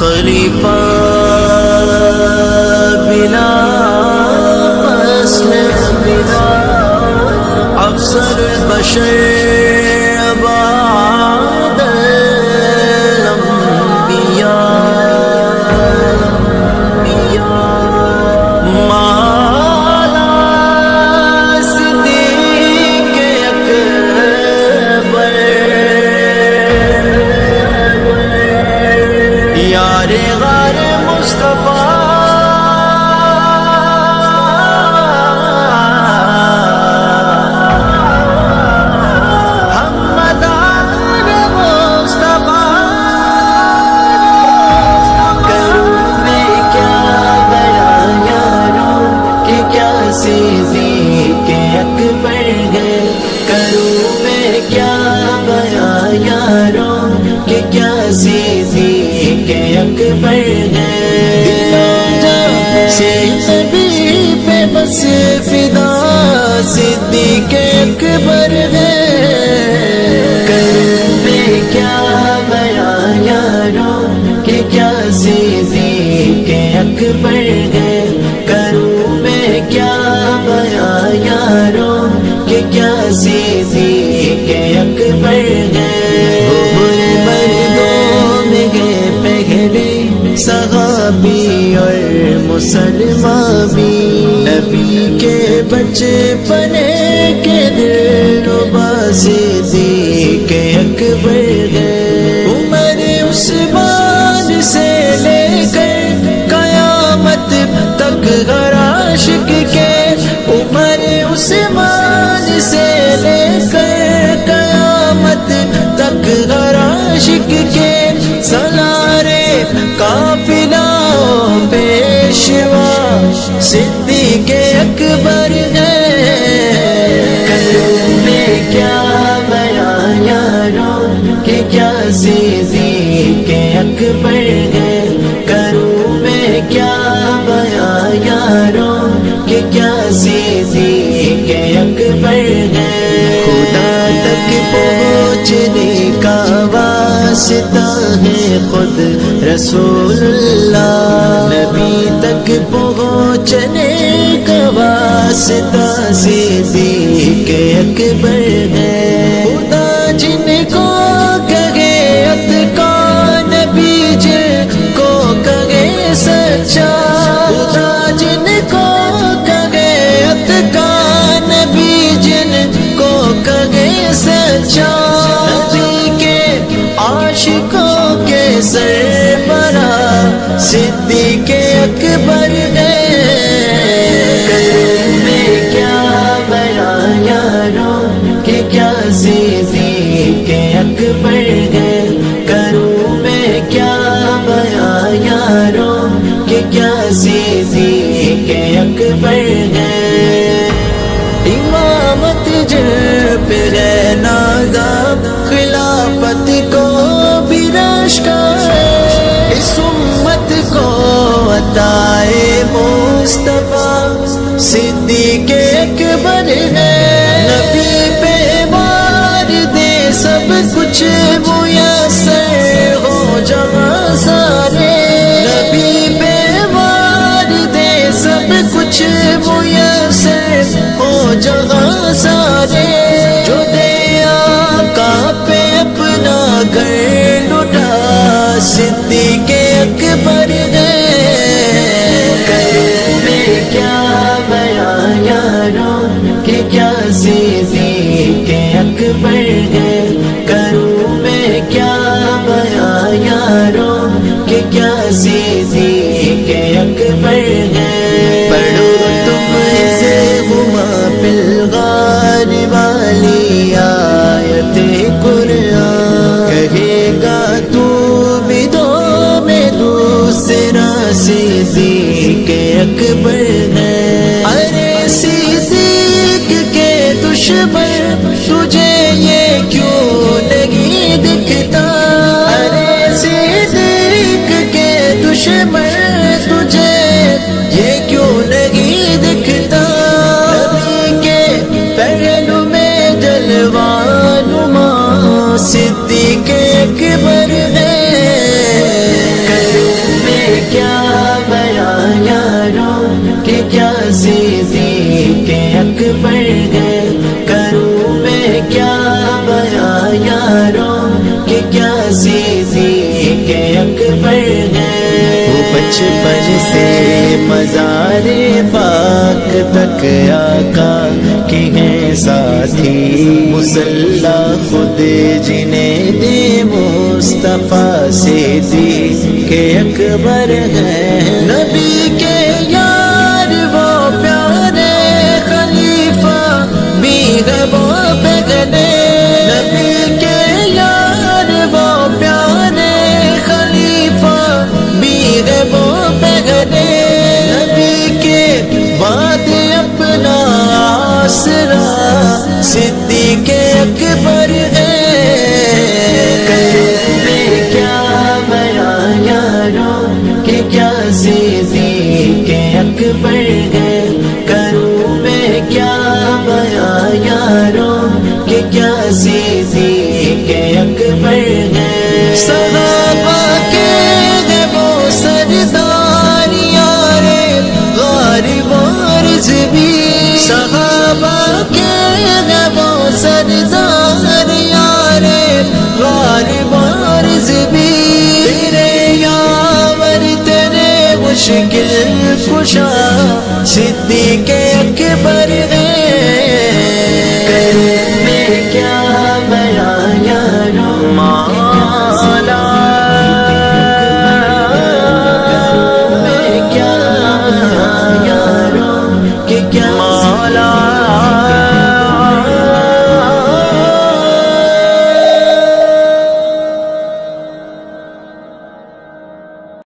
خلیفہ بلا فصل بلا افسر بشر بعد الانبیاء مولا صدیق اکبر یار غار مصطفیٰ صدیق اکبر ہے کروں میں کیا بیان یاروں کہ کیا صدیق اکبر ہے سے نبی پہ بس فدا صدیق اکبر ہے کروں میں کیا بیان یاروں کہ کیا صدیق اکبر ہے کروں میں کیا بیان یاروں کہ کیا صدیق اکبر ہے مردوں میں گئے پہلے صحابی اور مسلمان بھی نبی کے بچے بنے کے دلربا صدیق اکبر ہے عمر عثمان سے لے کر قیامت تک ہر عاشق کے عمر عثمان سے لے کر قیامت تک ہر عاشق کے سلارے قافلہ پیشوا صدیق اکبر ہے کروں میں کیا بیان یاروں کہ کیا صدیق اکبر ہے کروں میں کیا بیان یاروں کہ کیا صدیق اکبر ہے خدا تک پہنچنے کا واسطہ ہے خود رسول اللہ نبی تک پہنچنے کا واسطہ صدیق اکبر ہے خدا جن کو کہے اتقا نبی جن کو کہے سچا خدا جن کو کہے اتقا نبی جن کو کہے سچا نبی کے عاشقوں کے سربراہ صدیق اکبر ہے کروں میں کیا بیان یاروں کہ کیا صدیق اکبر ہے کروں میں کیا بیان یاروں کہ کیا صدیق اکبر ہے امامت جن پہ ہے نازاب خلافت کو بھی رشکا اس امت کو عطائے مصطفیٰ صدیق اکبر ہے نبی پہ مار دے سب کچھ میسر ہو جہاں سارے نبی پہ مار دے سب کچھ میسر ہو جہاں سارے جو دے آقا پہ اپنا گھر لٹا صدیق اکبر ہے کروں میں کیا بیان یاروں کہ کیا صدیق اکبر ہے کروں میں کیا بیان یاروں کہ کیا صدیق اکبر ہے پڑھو تم سے ہما پلغار والی آیت قرآن کہے گا تو بھی دو میں دوسرا صدیق اکبر ہے ارے صدیق کے دشمن تجھے یہ کیوں نہیں دکھتا ارے صدیق کے دشمن تجھے یہ کیوں نہیں دکھتا نبی کے پہلو میں جلوہ نما صدیق اکبر ہے کروں صدیق اکبر ہے۔ وہ بچپن سے مزار پاک تک آقا کے ہیں ساتھی، مصلی خود جنہیں دے مصطفیٰ صدیق اکبر ہے۔ نبی کے یار وہ پیارے خلیفہ بھی ہے وہ پگلے، نبی کے یار وہ پیارے خلیفہ بھی ہے وہ پگلے، نبی کے بعد اپنا آسرا صدیق اکبر ہے۔ کروں میں کیا بیان یاروں کہ کیا صدیق اکبر ہے، کروں میں کیا بیان یاروں کہ کیا صدیق اکبر ہے۔ صحابہ کے ہے وہ سردار یارے غار وارث بھی، صحابہ کے ہے وہ سردار یارے غار وارث بھی، تیرے یاور تیرے مشکل کشا صدیق اکبر ہے۔ کروں میں کیا